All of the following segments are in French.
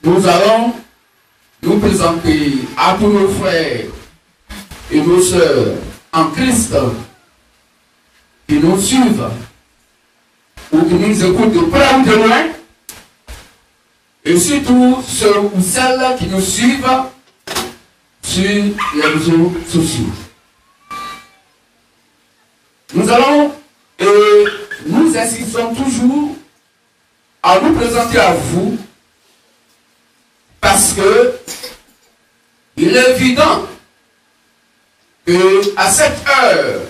nous allons nous présenter à tous nos frères et nos sœurs en Christ qui nous suivent ou qui nous écoutent de près ou de loin, et surtout ceux ou celles qui nous suivent sur les réseaux sociaux. Nous allons et nous insistons toujours à nous présenter à vous parce que il est évident que à cette heure,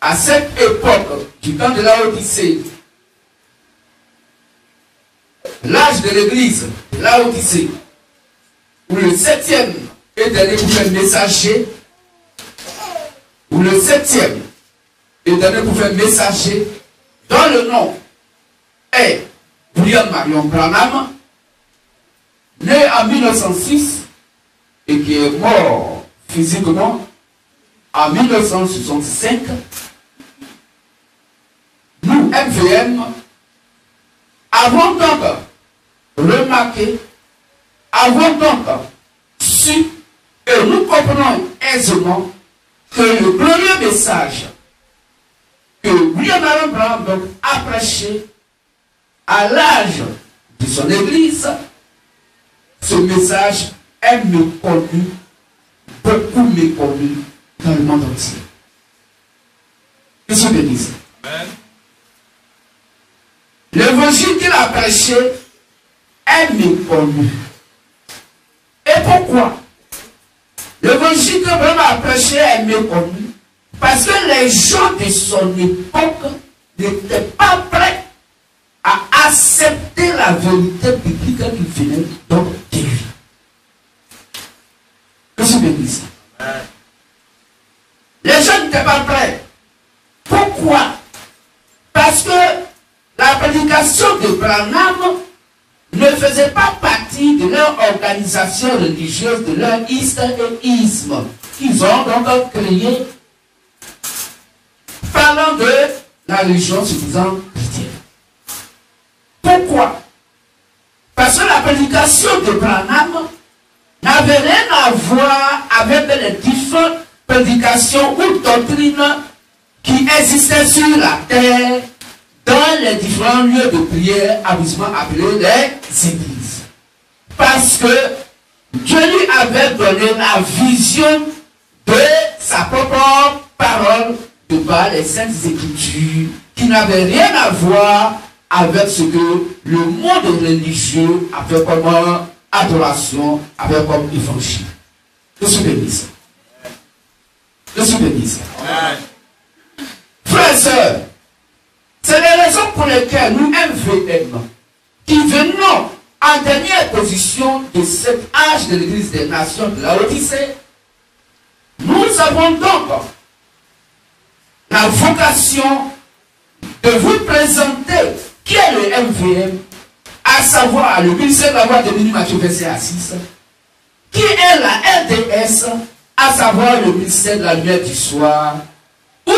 à cette époque du temps de la Odyssée, l'âge de l'église, la Odyssée, où le 7e et dernier prophète messager, où le 7e et dernier prophète messager, dont le nom est William Marion Branham, né en 1906 et qui est mort physiquement en 1965, nous, MVM, avons donc remarqué, avons donc su et nous comprenons aisément que le premier message que William Marion Branham a prêché à l'âge de son église, ce message est méconnu, beaucoup méconnu dans le monde entier. Que se bénisse. L'évangile qu'il a prêché est méconnu. Et pourquoi? L'évangile que vraiment a prêché est méconnu parce que les gens de son époque n'étaient pas prêts à accepter la vérité biblique qui venait donc de lui. Que se bénisse. Les gens n'étaient pas prêts. Pourquoi? Parce que la prédication de Branham ne faisait pas partie de leur organisation religieuse, de leur isme. Ils ont donc créé, parlant de la religion se disant chrétienne. Pourquoi? Parce que la prédication de Branham n'avait rien à voir avec les différentes prédications ou doctrines qui existaient sur la terre dans les différents lieux de prière habituellement appelés les églises. Parce que Dieu lui avait donné la vision de sa propre parole de par les Saintes Écritures qui n'avaient rien à voir avec ce que le monde religieux avait comme adoration, avait comme évangile. Que se bénisse. Que se bénisse. Frères et sœurs, c'est les raisons pour lesquelles nous, MVM, qui venons en dernière position de cet âge de l'Église des Nations de la Odyssée, nous avons donc la vocation de vous présenter qui est le MVM, à savoir le ministère de la voix de Béni Matthieu verset à 6, qui est la LDS, à savoir le ministère de la lumière du soir, où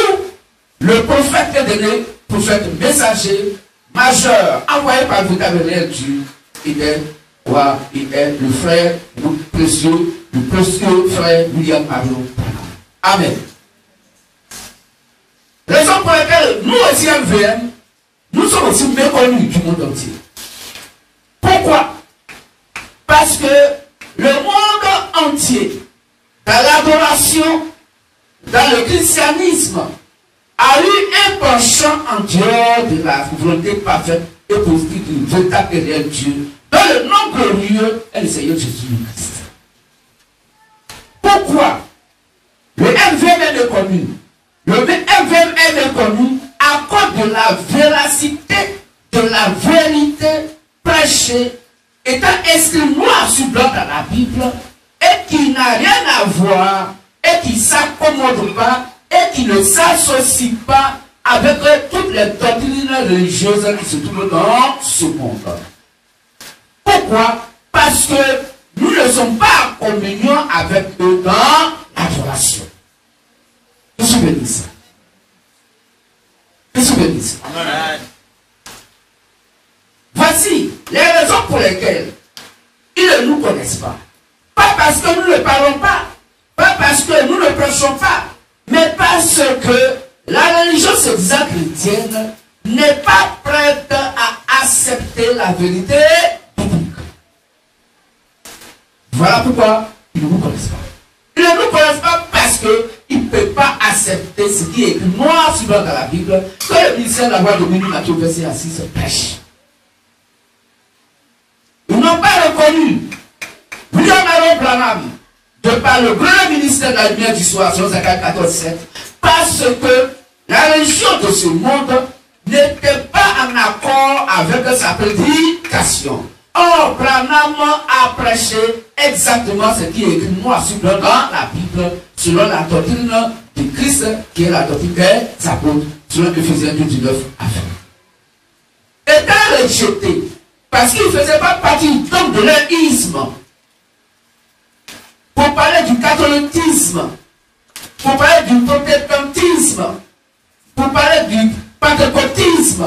le prophète est donné, prophète messager majeur envoyé par le véritable Dieu, il est le frère, le précieux frère William Marion. Amen. Raison pour laquelle nous aussi MVM, nous sommes aussi méconnus du monde entier. Pourquoi? Parce que le monde entier, dans l'adoration, dans le christianisme, a eu un penchant en dehors de la volonté parfaite et positive du véritable Dieu, dans le nom glorieux est le Seigneur Jésus-Christ. Pourquoi? Le MVM est méconnu. Le MVM est méconnu à cause de la véracité, de la vérité prêchée, étant inscrit noir sur blanc dans la Bible, et qui n'a rien à voir, et qui ne s'accommode pas, et qui ne s'associe pas avec toutes les doctrines religieuses qui se trouvent dans ce monde. Pourquoi? Parce que nous ne sommes pas en communion avec eux dans l'adoration. Que se bénisse. Que se bénisse. Voici les raisons pour lesquelles parce que nous ne parlons pas, pas parce que nous ne prêchons pas, mais parce que la religion se disant chrétienne n'est pas prête à accepter la vérité biblique. Voilà pourquoi ils ne vous connaissent pas. Ils ne nous connaissent pas parce qu'ils ne peuvent pas accepter ce qui est écrit noir sur blanc dans la Bible, que le ministère de la voix de Minu Matthieu verset 6 se pêche. Ils n'ont pas reconnu William Aaron Branham de par le grand ministère de la lumière du soir, sur Zacharie 14:7, parce que la religion de ce monde n'était pas en accord avec sa prédication. Or, Branham a prêché exactement ce qui est écrit noir sur blanc dans la Bible, selon la doctrine de Christ, qui est la doctrine des apôtres, selon Ephésiens 19 à 20. Étant rejeté, parce qu'il ne faisait pas partie donc de leur isme, pour parler du catholicisme, pour parler du protestantisme, pour parler du pentecôtisme,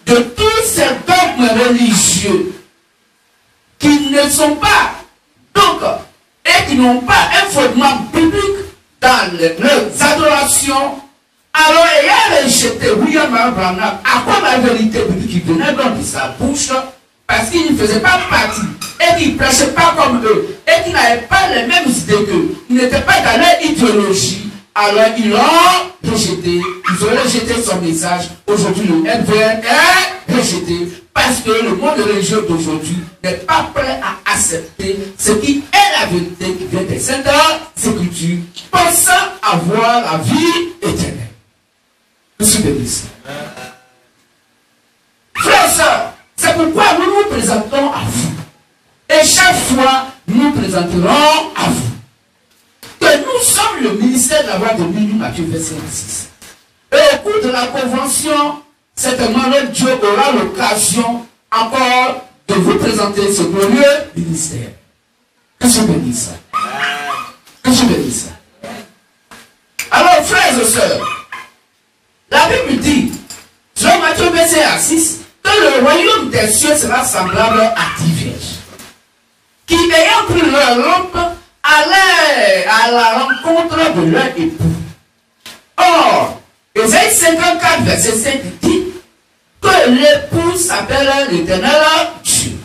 de tous ces dogmes religieux qui ne sont pas, donc, et qui n'ont pas un fondement biblique dans leurs adorations, alors ayant rejeté William Aaron Branham à quoi la vérité biblique qui venait donc de sa bouche, parce qu'il ne faisait pas partie, et qu'il ne prêchait pas comme eux, et qu'il n'avait pas les mêmes idées qu'eux, il n'était pas dans leur idéologie, alors ils l'ont rejeté, ils ont rejeté son message. Aujourd'hui, le FVN est rejeté, parce que le monde religieux d'aujourd'hui n'est pas prêt à accepter ce qui est la vérité qui vient des Saintes Écritures, pensant avoir la vie éternelle. Je suis béni. Frères et sœurs, c'est pourquoi nous nous présentons à vous. Et chaque fois, nous présenterons à vous que nous sommes le ministère de la voix de Minu Matthieu verset 6. Et au cours de la convention, certainement le Dieu aura l'occasion encore de vous présenter ce glorieux ministère. Que je bénisse. Que je bénisse. Alors, frères et sœurs, la Bible dit, Jean Matthieu verset 6, que le royaume des cieux sera semblable à 10 vierges, qui ayant pris leur lampe, allaient à la rencontre de leur époux. Or, Ésaïe 54, verset 5 dit que l'époux s'appelle l'Éternel Dieu.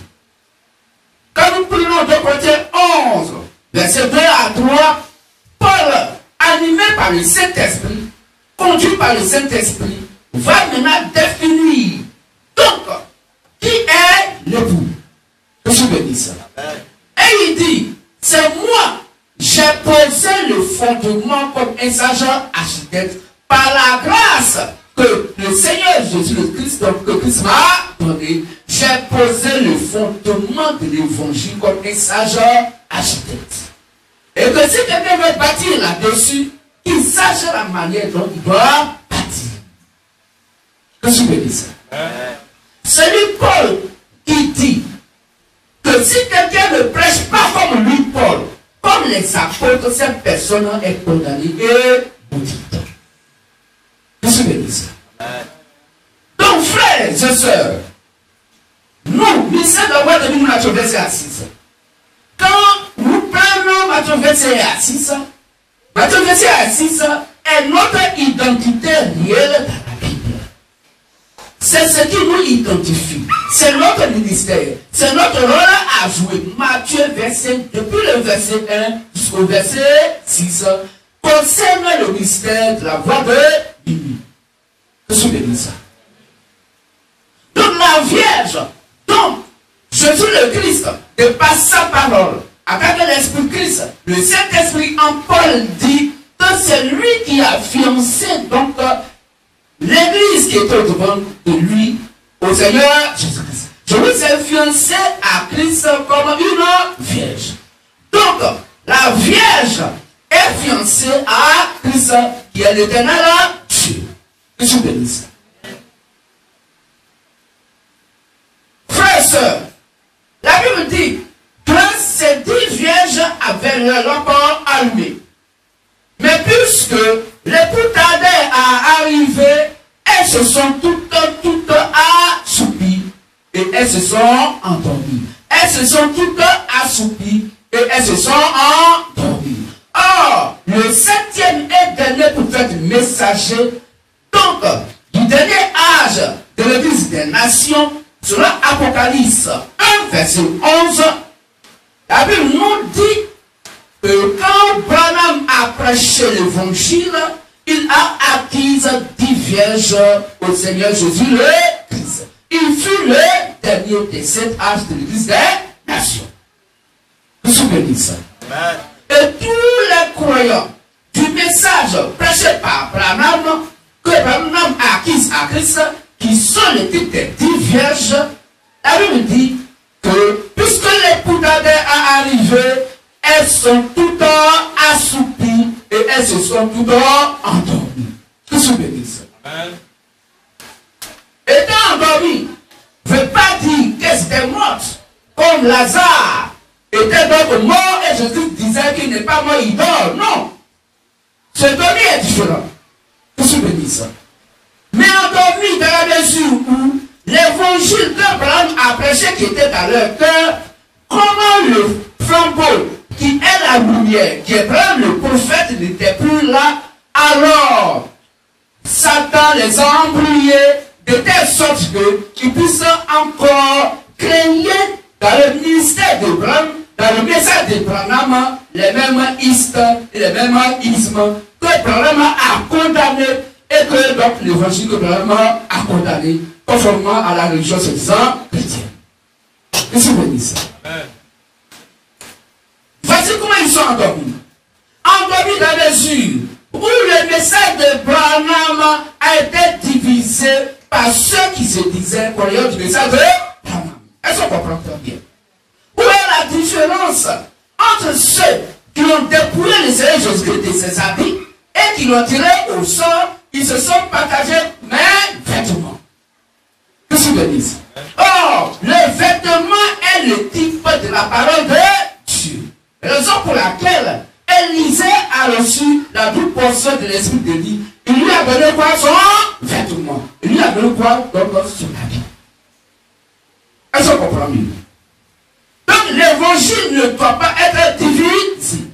Quand nous prenons 2 Corinthiens 11, verset 2 à 3, Paul, animé par le Saint-Esprit, conduit par le Saint-Esprit, va maintenant définir donc qui est l'époux. Que je bénisse. Et il dit, c'est moi, j'ai posé le fondement comme un sage architecte par la grâce que le Seigneur Jésus le Christ, donc que Christ m'a donné, j'ai posé le fondement de l'évangile comme un sage architecte. Et que si quelqu'un veut bâtir là-dessus, qu'il sache la manière dont il doit bâtir. Que je bénisse. C'est lui Paul qui dit que si quelqu'un ne prêche pas comme lui Paul, comme les apôtres, cette personne est condamnée et maudite. Que je bénisse. Donc frères et sœurs, nous, ministère de la voix de Minu Matthieu verset 6, quand nous prenons Matthieu verset 6, Matthieu verset 6 est notre identité réelle dans la Bible. C'est ce qui nous identifie. C'est notre ministère. C'est notre rôle à jouer. Matthieu verset, depuis le verset 1 jusqu'au verset 6, concerne le mystère de la voix de Minu. Je suis béni ça. Donc la Vierge, donc Jésus le Christ, de par sa parole, avec l'Esprit Christ, le Saint-Esprit en Paul dit que c'est lui qui a fiancé donc l'Église qui est au devant de lui, au Seigneur Jésus-Christ. Je vous ai fiancé à Christ comme une vierge. Donc, la Vierge est fiancée à Christ qui est l'Éternel Dieu. Que je bénisse. Frères et sœurs, la Bible dit que ces 10 vierges avaient leur lampe allumée. Mais puisque l'époux tardait à arriver, elles se sont toutes assoupies et elles se sont endormies. Elles se sont toutes assoupies et et elles se sont endormies. Or, le 7e et dernier prophète messager, donc, du dernier âge de l'église des nations, selon Apocalypse 1, verset 11, la Bible nous dit que quand Branham a prêché l'évangile, il a acquis 10 vierges au Seigneur Jésus le Christ. Il fut le dernier des 7 âges de l'église des nations. Vous vous souvenez de ça? Et tous les croyants du message prêché par Branham, que Branham a acquis à Christ, qui sont les types des 10 vierges, la Bible dit que puisque l'époux d'Adam a arrivé, elles sont toutes assoupies et elles se sont toutes endormies. Vous vous souvenez de ça? Étant endormies, ne veut pas dire qu'elles étaient mortes, comme Lazare était donc mort et Jésus disait qu'il n'est pas mort, il dort. Non. Ce dormi est différent. Vous vous souvenez de ça? Mais endormi dans la mesure où l'évangile que Branham a prêché qui était dans leur cœur, comment le flambeau qui est la lumière, qui est Branham le prophète, n'était plus là, alors Satan les a embrouillés de telle sorte qu'ils puissent encore créer dans le ministère de Branham, dans le message de Branham, les mêmes istes et les mêmes ismes que Branham a condamné et que donc l'évangile de Branham a condamné conformément à la religion se disant chrétienne. Qu'est-ce que vous dites ça? Voici comment ils sont endormis. Endormis dans la mesure où le message de Branham a été divisé par ceux qui se disaient croyants du message de Branham. Est-ce qu'on comprend bien? Où est la différence entre ceux qui ont dépouillé le Seigneur Jésus-Christ de ses habits et qui l'ont tiré au sort? Ils se sont partagés mes vêtements. Qu'est-ce que vous dites? Or, le vêtement est le type de la parole de Dieu. Raison pour laquelle Élisée a reçu la double portion de l'esprit de Dieu. Il lui a donné quoi? Son vêtement. Il lui a donné quoi? Donc son habit. Est-ce qu'on comprend mieux? Donc l'évangile ne doit pas être divisé.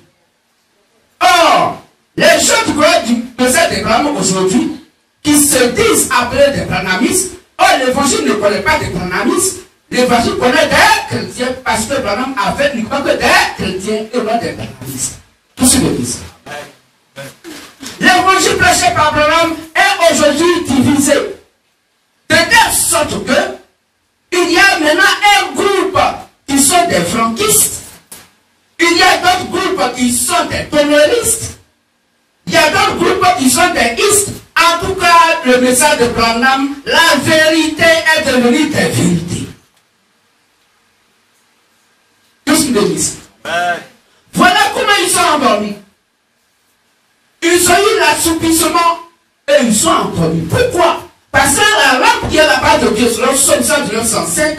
Or, les gens du message de Branham aujourd'hui, qui se disent appelés des branhamistes, or l'évangile ne connaît pas des branhamistes, l'évangile connaît des chrétiens parce que Branham avait uniquement que des chrétiens et non des branhamistes. Tout ce que je dis. L'évangile prêché par Branham est aujourd'hui divisé. De telle sorte que il y a maintenant un groupe qui sont des franquistes, il y a d'autres groupes qui sont des tonoristes, il y a d'autres groupes qui sont des istes. En tout cas, le message de Branham, la vérité est devenue des vérités. Qu'est-ce qu'il dit? Voilà comment ils sont endormis. Ils ont eu l'assoupissement et ils sont endormis. Pourquoi? Parce que la lampe qui est la part de Dieu, selon Somme 105,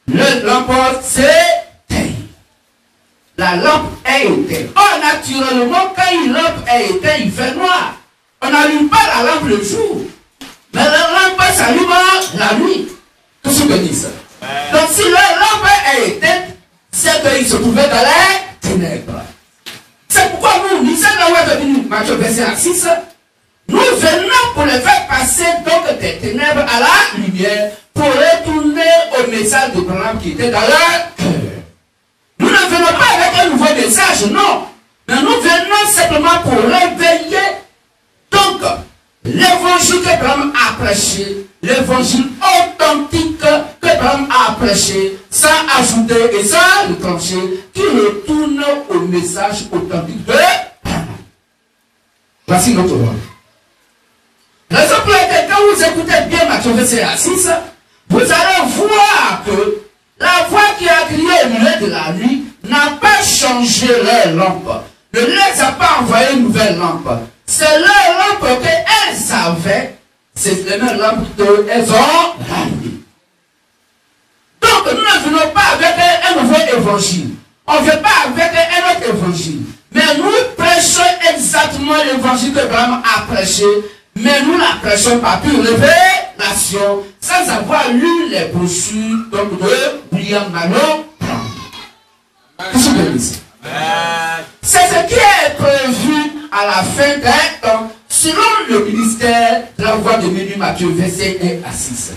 le lampe s'éteint. La lampe est éteinte. Or, naturellement, quand une lampe est éteinte, il fait noir. On n'allume pas la lampe le jour. Mais la lampe s'allume la nuit. Tout ce que dit ça. Donc, si la lampe est éteinte, c'est qu'il se trouvait dans les ténèbres. C'est pourquoi nous, nous sommes venus, Matthieu verset 6, nous venons pour les faire passer donc des ténèbres à la lumière, pour retourner au message de Branham qui était dans leur cœur. Nous ne venons pas avec un nouveau message, non. Mais nous venons simplement pour réveiller donc l'évangile que Branham a prêché, l'évangile authentique que Branham a prêché, sans ajouter et sans retrancher, qui retourne au message authentique de Branham. Voici notre rôle. Raison pour laquelle, quand vous écoutez bien Matthieu verset 6, vous allez voir que la voix qui a crié au milieu de la nuit n'a pas changé leur lampe, ne les a pas envoyé une nouvelle lampe. C'est leur lampe qu'elles avaient, c'est les mêmes lampes qu'elles ont ramenées. Donc nous ne venons pas avec un nouveau évangile. On ne vient pas avec un autre évangile. Mais nous prêchons exactement l'évangile que Branham a prêché. Mais nous la prêchons par pure révélation, sans avoir lu les brochures donc de William Marion Branham. Qu'est-ce que je dis? C'est ce qui est prévu à la fin d'un temps, selon le ministère de la voie de Menu Matthieu, verset 1 à 6.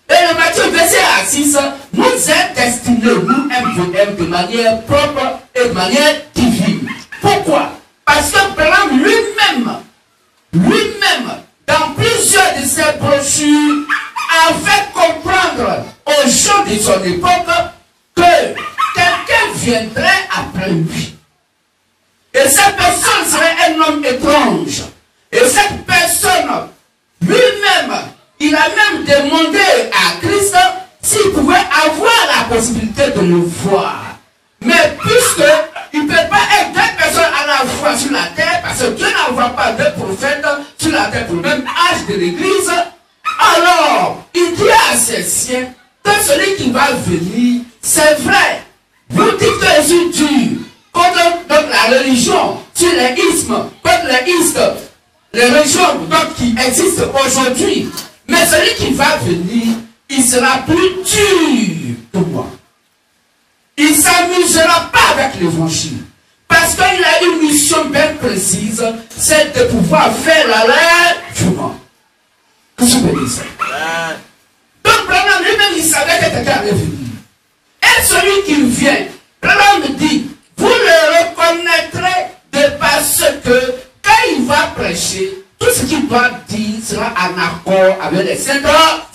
Et le Matthieu, verset 1 à 6, nous est destiné, nous, MVM, de manière propre et de manière divine. Pourquoi? Parce que Branham lui-même, dans plusieurs de ses brochures, a fait comprendre aux gens de son époque que quelqu'un viendrait après lui. Et cette personne serait un homme étrange. Et cette personne, lui-même, il a même demandé à Christ s'il pouvait avoir la possibilité de le voir. Mais puisque il ne peut pas être deux personnes à la fois sur la terre, parce que Dieu n'envoie pas deux prophètes sur la terre pour le même âge de l'Église, alors il dit à ses siens que celui qui va venir, c'est vrai. Vous dites que Jésus dit contre la religion, sur les ismes, contre les ismes, les religions donc, qui existent aujourd'hui. Mais celui qui va venir, il sera plus dur que moi. Il ne s'amusera pas avec l'évangile. Parce qu'il a une mission bien précise, c'est de pouvoir faire la lèvre. Que je veux dire ça? Donc, Branham lui-même, il savait que quelqu'un allait venir. Et celui qui vient, Branham dit, vous le reconnaîtrez de par ce que, quand il va prêcher, tout ce qu'il doit dire sera en accord avec les saintes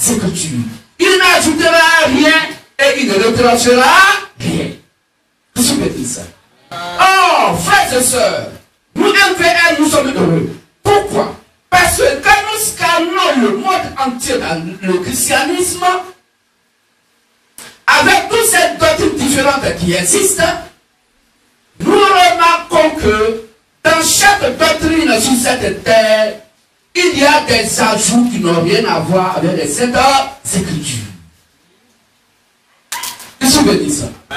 écritures. Il n'ajoutera rien et il ne retranchera rien. Qu'est-ce que je veux dire ça? Oh, frères et sœurs, nous MVM, nous sommes heureux. Pourquoi? Parce que quand nous scannons le monde entier dans le christianisme, avec toutes ces doctrines différentes qui existent, nous remarquons que dans chaque doctrine sur cette terre, il y a des ajouts qui n'ont rien à voir avec les saintes écritures. Qu'est-ce que je veux dire ça?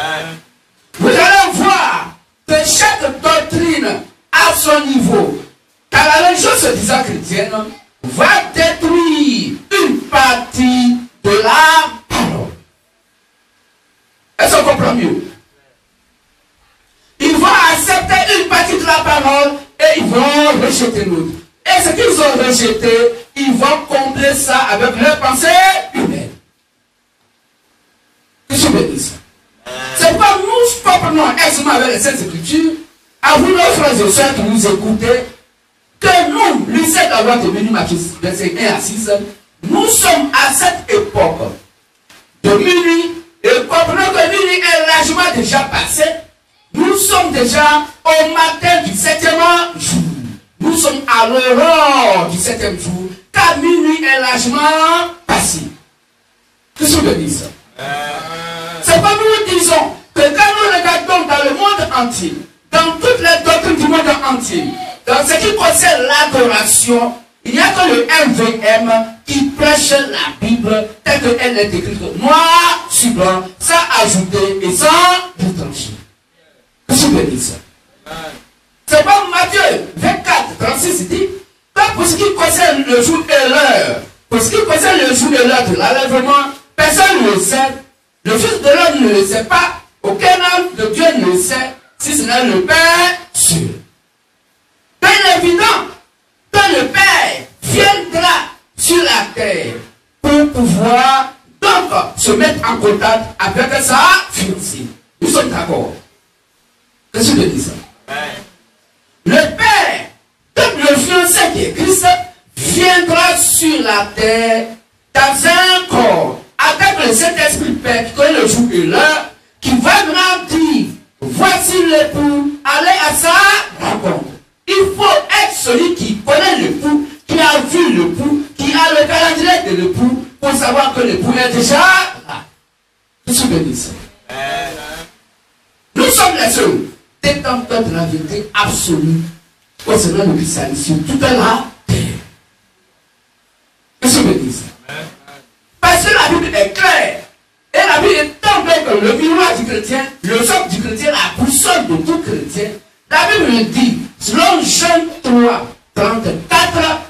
Vous allez voir que chaque doctrine à son niveau, car la religion se disant chrétienne, va détruire une partie de la parole. Est-ce qu'on comprend mieux? Ils vont accepter une partie de la parole et ils vont rejeter l'autre. Et ce qu'ils ont rejeté, ils vont combler ça avec leur pensée humaine. Qu'est-ce que je veux dire ça? C'est pas nous, proprement, exactement avec les Saintes Écritures, à vous, nos frères et sœurs qui nous écoutez, que nous, lycée d'avoir devenu Matthieu, verset 1 à 6, nous sommes à cette époque de minuit, et comprenons que minuit est largement déjà passé. Nous sommes déjà au matin du 7e jour. Nous sommes à l'aurore du 7e jour, car minuit est largement passé. Qu'est-ce que je veux dire ça? C'est comme nous disons que quand nous regardons dans le monde entier, dans toutes les doctrines du monde entier, dans ce qui concerne l'adoration, il n'y a que le MVM qui prêche la Bible telle qu'elle est écrite noir sur blanc, sans ajouter et sans retrancher. Qu'est-ce que je veux dire ça? C'est pas Matthieu 24, 36 dit, que pour ce qui concerne le jour et l'heure, pour ce qui concerne le jour et l'heure de l'enlèvement, personne ne le sait. Le Fils de l'homme ne le sait pas. Aucun homme de Dieu ne le sait, si ce n'est le Père sûr. C'est évident que le Père viendra sur la terre pour pouvoir donc se mettre en contact avec sa fiancée. Nous sommes d'accord. Qu'est-ce que je dis ça? Le Père, comme le fiancé qui est Christ, viendra sur la terre dans un corps avec le Saint-Esprit Père qui connaît le jour et l'heure, qui va nous dire, voici l'époux, allez à sa rencontre. Il faut être celui qui connaît l'époux, qui a vu l'époux, qui a le calendrier de l'époux, pour savoir que l'époux est déjà là. Qu'est-ce que je veux dire ça? Nous sommes les seuls détenteurs de la vérité absolue concernant le christianisme sur toute la terre. Qu'est-ce que je veux dire ça? Parce que la Bible est claire. Et la Bible est tant bien que le miroir du chrétien, le socle du chrétien, la boussole de tout chrétien. La Bible dit, selon Jean 3, 34,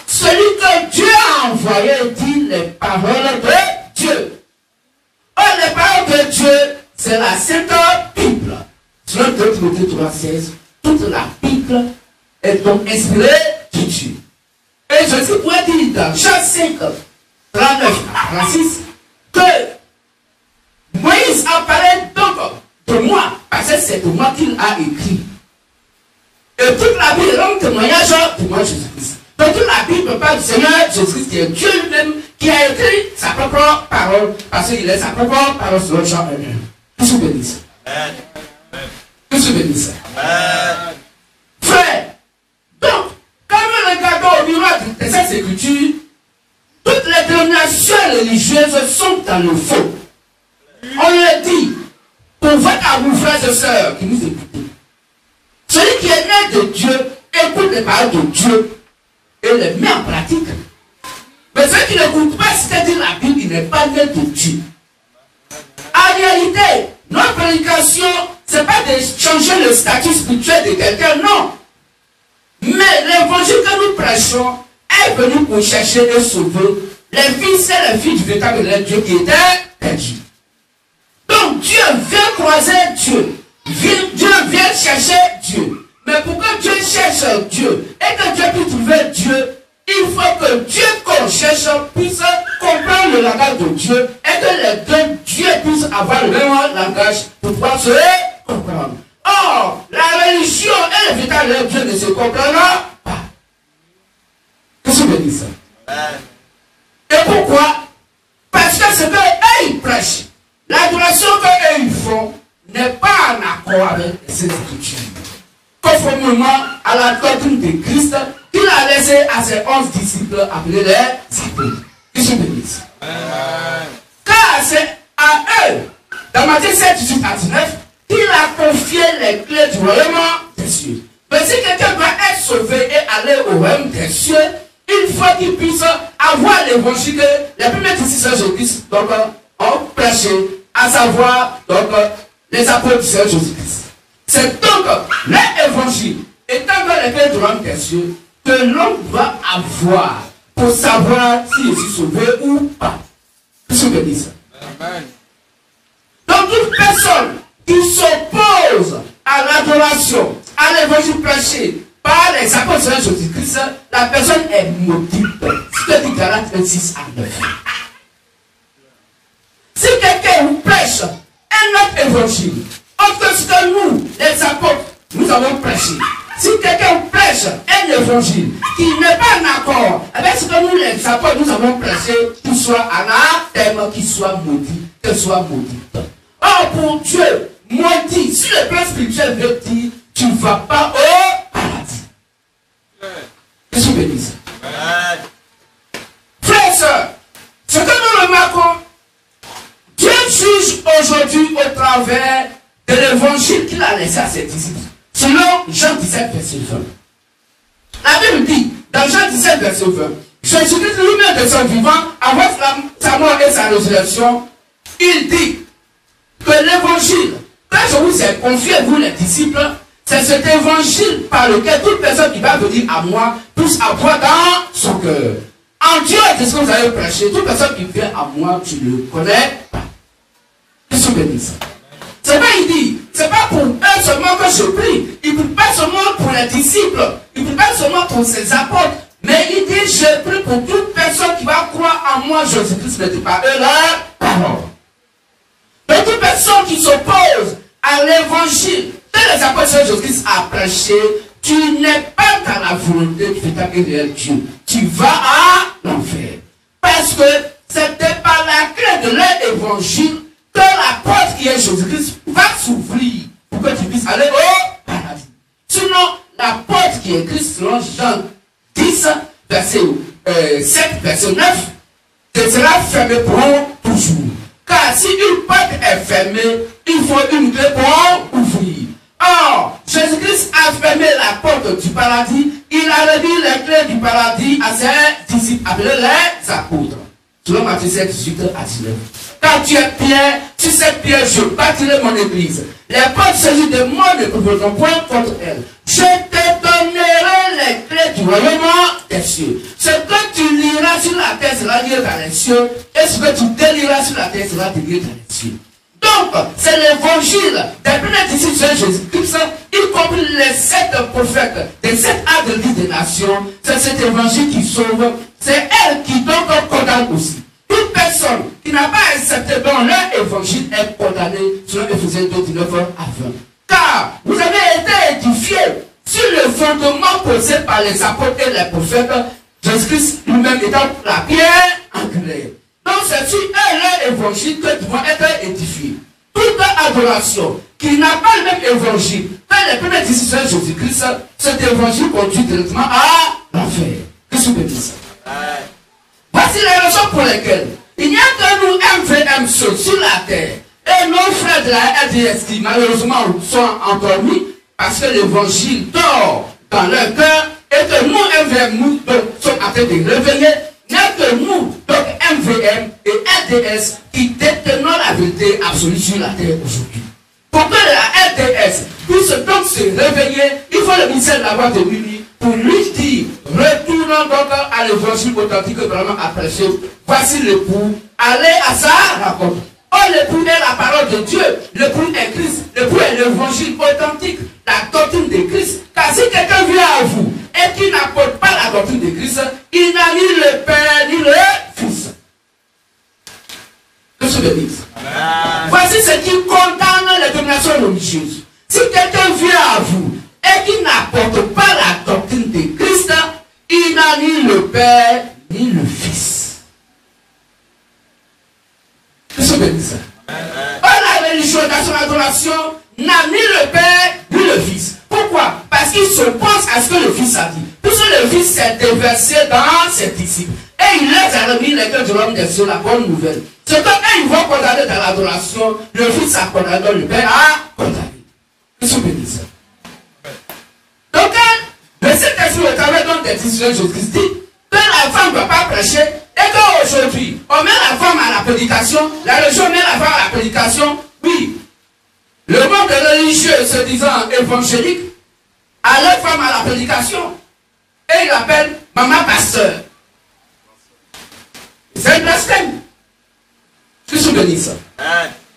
celui que Dieu a envoyé dit les paroles de Dieu. Or, les paroles de Dieu, c'est la Sainte Bible. Selon 2 Timothée 3,16, toute la Bible est donc inspirée de Dieu. Et Jésus pourrait dire dans Jean 5, 39 à 36, que Moïse a parlé donc de moi, parce que c'est de moi qu'il a écrit. Et toute la Bible est un témoignage de moi, Jésus-Christ. Donc toute la Bible parle du Seigneur Jésus-Christ, qui est Dieu lui-même, qui a écrit sa propre parole, parce qu'il est sa propre parole sur Jean 1. Que se bénisse. Que se bénisse. Frère, donc, quand nous regardons au miroir de cette écriture, toutes les dénominations religieuses sont dans le faux. On le dit, pour votre amour, frères et sœurs, qui nous écoutez, celui qui est né de Dieu, écoute les paroles de Dieu et les met en pratique. Mais celui qui n'écoute pas, c'est-à-dire la Bible, il n'est pas né de Dieu. En réalité, notre prédication, ce n'est pas de changer le statut spirituel de quelqu'un, non. Mais l'évangile que nous prêchons est venu pour chercher et sauver les fils et les filles du véritable Dieu qui étaient perdus. Donc Dieu vient croiser Dieu. Dieu vient chercher Dieu. Mais pour que Dieu cherche Dieu et que Dieu puisse trouver Dieu, il faut que Dieu qu'on cherche puisse comprendre le langage de Dieu et que les deux Dieu puissent avoir le même langage pour pouvoir se comprendre. Or, la religion et le véritable Dieu ne se comprennent pas. Qu'est-ce que je dis ça? Et pourquoi? Parce que ce qu'eux prêchent, l'adoration qu'eux font, n'est pas en accord avec ces écritures. Conformément à la doctrine de Christ qu'il a laissé à ses 11 disciples appelés les disciples. Qu'ils se bénissent. Car c'est à eux, dans Matthieu 7, 18 à 19, qu'il a confié les clés du royaume des cieux. Mais si quelqu'un doit être sauvé et aller au royaume des cieux, il faut qu'il puisse avoir l'évangile que les premiers disciples de Jésus-Christ ont prêché, à savoir donc les apôtres du Seigneur Jésus-Christ. C'est donc l'évangile, étant dans les clés du royaume des cieux, que l'homme doit avoir pour savoir s'il est sauvé ou pas. Qu'est-ce que je dis ça? Amen. Donc toute personne qui s'oppose à l'adoration, à l'évangile prêché par les apôtres du Seigneur Jésus-Christ, la personne est maudite. C'est ce que dit Galates 26 à 9. Si quelqu'un vous prêche un autre évangile, autre ce que nous, les apôtres, nous avons prêché, si quelqu'un prêche un évangile qui n'est pas en accord avec ce que nous, les apôtres, nous avons prêché, qu'il soit anathème, qu'il soit maudit, qu'il soit maudite. Or, pour Dieu, maudit, si le plan spirituel veut dire, tu ne vas pas au paradis. Qu'est-ce que je dis ça? Frères et sœurs, ce que nous remarquons, Dieu juge aujourd'hui au travers de l'évangile qu'il a laissé à ses disciples. Selon Jean 17, verset 20. La Bible dit, dans Jean 17, verset 20, Jésus-Christ lui-même de son vivant, avant sa mort et sa résurrection, il dit que l'évangile, quand je vous ai confié, vous les disciples, c'est cet évangile par lequel toute personne qui va venir à moi puisse avoir dans son cœur. En Dieu, c'est ce que vous avez prêché. Toute personne qui vient à moi, tu ne le connais pas. Qu'est-ce que je dis ça? C'est pas, il dit, c'est pas pour eux seulement que je prie. Il ne prie pas seulement pour les disciples. Il ne prie pas seulement pour ses apôtres. Mais il dit, je prie pour toute personne qui va croire en moi, Jésus-Christ, ne dit pas eux leur parole. Donc toute personne qui s'oppose à l'évangile que les apôtres de Jésus-Christ a prêché, tu n'es pas dans la volonté du véritable et réel Dieu. Tu vas à l'enfer. Parce que c'était par la clé de leur évangile que la porte qui est Jésus-Christ va s'ouvrir pour que tu puisses aller au paradis. Sinon, la porte qui est Christ, selon Jean 10, verset 7, verset 9, sera fermée pour toujours. Car si une porte est fermée, il faut une clé pour ouvrir. Or, Jésus-Christ a fermé la porte du paradis. Il a remis les clés du paradis à ses disciples, appelés les apôtres. Selon Matthieu 7, 18 à 19. Quand tu es Pierre, tu sais Pierre, je bâtirai mon église. Les portes s'agissent de moi ne prévaudront point contre elle. Je te donnerai les clés du royaume des cieux. Ce que tu liras sur la terre sera lié dans les cieux. Et ce que tu délieras sur la terre sera délié dans les cieux. Donc, c'est l'évangile des premiers disciples de Jésus-Christ, y compris les 7 prophètes, des 7 âges de l'Église des nations. C'est cet évangile qui sauve. C'est elle qui donc condamne aussi. Toute personne qui n'a pas accepté dans leur évangile est condamnée selon Éphésiens 2, 19 à 20. Car vous avez été édifiés sur le fondement posé par les apôtres et les prophètes, Jésus-Christ lui-même étant la pierre angulaire. Donc c'est sur leur évangile que nous devons être édifiés. Toute adoration qui n'a pas le même évangile que les premiers disciples de Jésus-Christ, cet évangile conduit directement à l'enfer. Qu'est-ce que vous dites? Voici les raisons pour lesquelles il n'y a que nous MVM seuls sur la terre et nos frères de la RDS qui malheureusement sont endormis parce que l'évangile dort dans leur cœur et que nous MVM nous sommes en train de réveiller. Il n'y a que nous, donc MVM et RDS, qui détenons la vérité absolue sur la terre aujourd'hui. Pour que la RDS puisse donc se réveiller, il faut le ministère de la voix de minuit pour lui dire, retournons donc à l'évangile authentique que vraiment a prêché. Voici l'époux, allez à sa rencontre. Oh, l'époux est la parole de Dieu, l'époux est Christ, l'époux est l'évangile authentique, la doctrine de Christ. Car si quelqu'un vient à vous et qui n'apporte pas la doctrine de Christ, il n'a ni le Père ni le Fils. Que je le dise. Voici ce qui condamne les dominations religieuses. Si quelqu'un vient à vous et qui n'apporte pas la doctrine de Christ, il n'a ni le Père ni le Fils. Que je le dise. La religion, son adoration, n'a ni le Père ni le Fils. Pourquoi? Parce qu'il s'oppose à ce que le Fils a dit. Puisque le Fils s'est déversé dans ses disciples. Et il les a remis les cœurs de l'homme des cieux, la bonne nouvelle. C'est quand ils vont condamner dans l'adoration, le Fils a condamné, le Père a condamné. Qu'est-ce que vous dites? Donc, le Saint-Esprit au travers des disciples de Jésus-Christ dit que la femme ne peut pas prêcher et qu'aujourd'hui, on met la femme à la prédication, la religion met la femme à la prédication, oui. Le monde religieux se disant évangélique a leur femme à la prédication et il l'appelle maman pasteur. C'est un blasphème. Qu'est-ce que vous dites ça?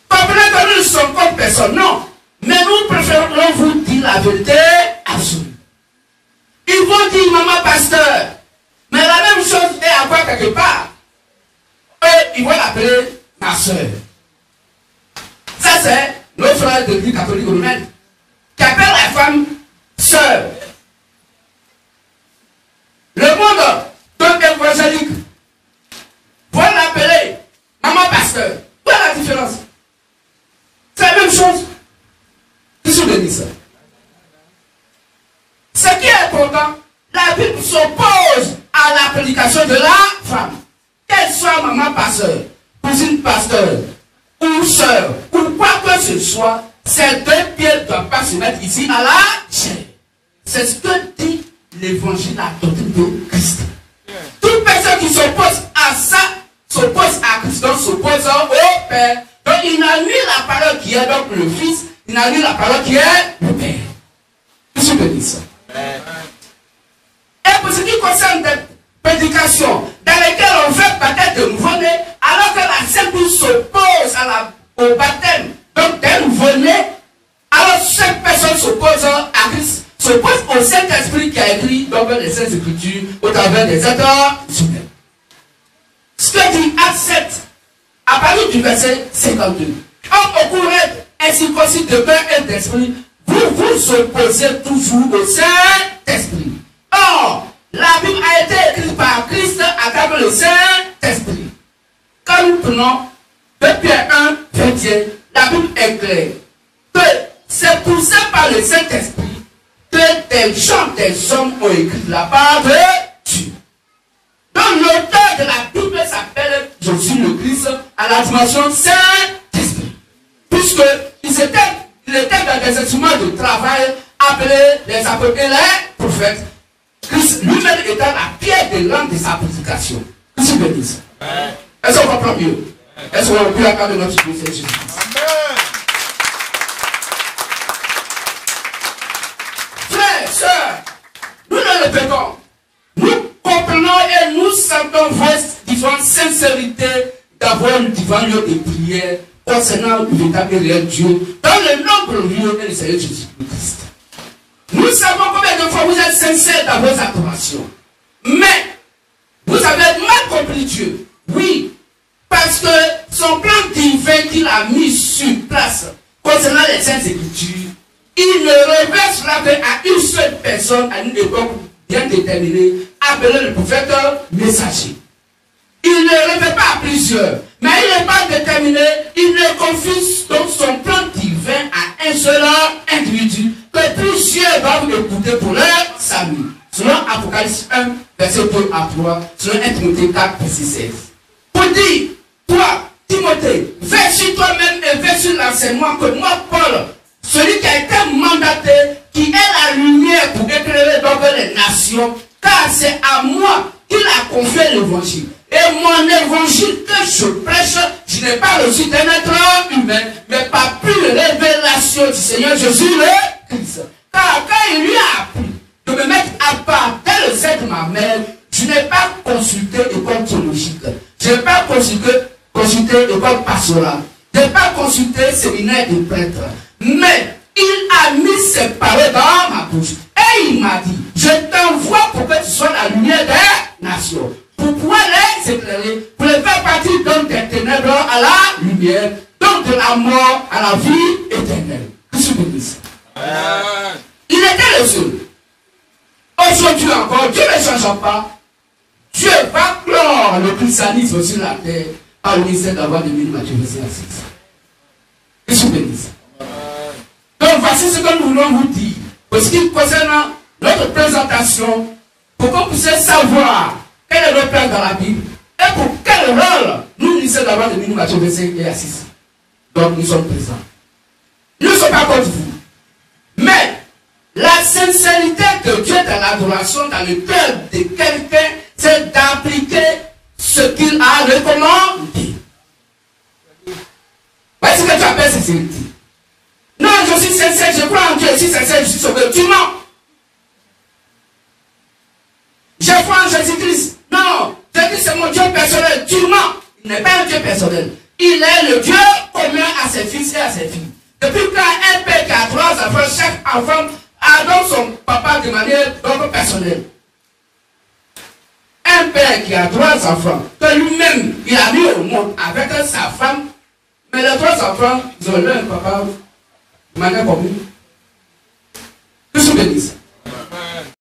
Comprenez que nous ne sommes comme personne, non. Mais nous préférons vous dire la vérité absolue. Ils vont dire maman pasteur. Mais la même chose est à voir quelque part. Et ils vont l'appeler ma soeur. Ça c'est nos frères de l'Église catholique romaine qui appellent la femme sœur. Le monde donc évangélique va l'appeler maman pasteur. Voilà la différence. C'est la même chose. Qu'est-ce que vous dites ça? Ce qui est important, la Bible s'oppose à la prédication de la femme. Qu'elle soit maman pasteur, cousine pasteur, ou sœur, ou quoi que ce soit, ces deux pieds ne doivent pas se mettre ici à la chair. C'est ce que dit l'évangile, la doctrine de Christ. Toute personne qui s'oppose à ça, s'oppose à Christ, donc s'oppose au Père. Donc il n'a ni la parole qui est donc le Fils, il n'a ni la parole qui est le Père. Qu'est-ce que je dis ça? Et pour ce qui concerne des prédications dans lesquelles on fait baptême de nouveau-né, alors que la Sainte s'oppose au baptême donc des nouveau-nés, alors chaque personne s'oppose à Christ, s'oppose au Saint-Esprit qui a écrit donc les Saintes Écritures au travers des êtres humains. Ce que dit Acte 7, à partir du verset 52. Homme au courant, incirconcis de cœur et d'esprit, vous vous opposez toujours au Saint-Esprit. Or, la Bible a été écrite par Christ à travers le Saint-Esprit. Quand nous prenons 2 Pierre 1, 21, la Bible est claire que c'est poussé par le Saint-Esprit que des gens, des hommes ont écrit la part de Dieu. Donc l'auteur de la Bible s'appelle Jésus le Christ à la dimension Saint-Esprit. Puisque il était dans des instruments de travail appelés les apôtres et les prophètes. Christ lui-même étant la pierre de l'âme de sa prédication. Qu'est-ce que vous dites? Est-ce qu'on comprend mieux? Est-ce qu'on peut accorder notre Seigneur Jésus-Christ? Frères, sœurs, nous le répétons. Nous comprenons et nous sentons votre différente sincérité d'avoir un divin lieu de prière concernant le véritable et réel Dieu dans le nom glorieux et le Seigneur Jésus-Christ. Nous savons combien de fois vous êtes sincères dans vos adorations. Mais vous avez mal compris Dieu. Oui, parce que son plan divin qu'il a mis sur place concernant les Saintes Écritures, il ne révèle cela qu'à une seule personne, à une époque bien déterminée, appelée le prophète messager. Il ne révèle pas à plusieurs, mais il n'est pas déterminé, il ne confie donc son plan divin à un seul individu, que plusieurs doivent écouter pour leur salut. Selon Apocalypse 1, verset 2 à 3, selon 1 Timothée 4, verset 16. Pour dire, toi, Timothée, vais sur toi-même et vais sur l'enseignement que moi, Paul, celui qui a été mandaté, qui est la lumière pour éclairer donc les nations, car c'est à moi qu'il a confié l'évangile. Et mon évangile que je prêche, je n'ai pas reçu d'un être humain, mais par pure révélation du Seigneur Jésus le Christ. Car quand il lui a appris de me mettre à part dès le sein de ma mère, je n'ai pas consulté école théologique, je n'ai pas consulté école pastorale, je n'ai pas consulté séminaire de prêtres, mais il a mis ses paroles dans ma bouche et il m'a dit, je t'envoie pour que tu sois la lumière des nations, pour pouvoir les éclairer, pour les faire partir donc des ténèbres à la lumière, donc de la mort à la vie éternelle. Que je vous dise. Il était le seul. Aujourd'hui encore, Dieu ne change pas. Dieu va clore le christianisme sur la terre par le ministère d'avoir de Matthieu 6. Que je vous dise. Donc voici ce que nous voulons vous dire. Pour ce qui concerne notre présentation, pour que vous puissiez savoir quel est notre place dans la Bible et pour quel rôle nous ministère d'avoir de Matthieu 5 et 6. Donc nous sommes présents. Nous ne sommes pas contre vous. Mais la sincérité de Dieu dans l'adoration dans le cœur de quelqu'un, c'est d'appliquer ce qu'il a recommandé. Voici ce que tu appelles sincérité. Non, je suis sincère, je crois en Dieu, je suis sincère, je suis sauvé. Tu mens. Je crois en Jésus-Christ. Non, Jésus c'est mon Dieu personnel. Tu mens. Il n'est pas un Dieu personnel. Il est le Dieu commun à ses fils et à ses filles. Depuis quand un père qui a 3 enfants, chaque enfant a donc son papa de manière donc personnelle. Un père qui a 3 enfants, que lui-même il a mis au monde avec sa femme, mais les 3 enfants, ils ont leur papa de manière commune. Que je vous bénisse.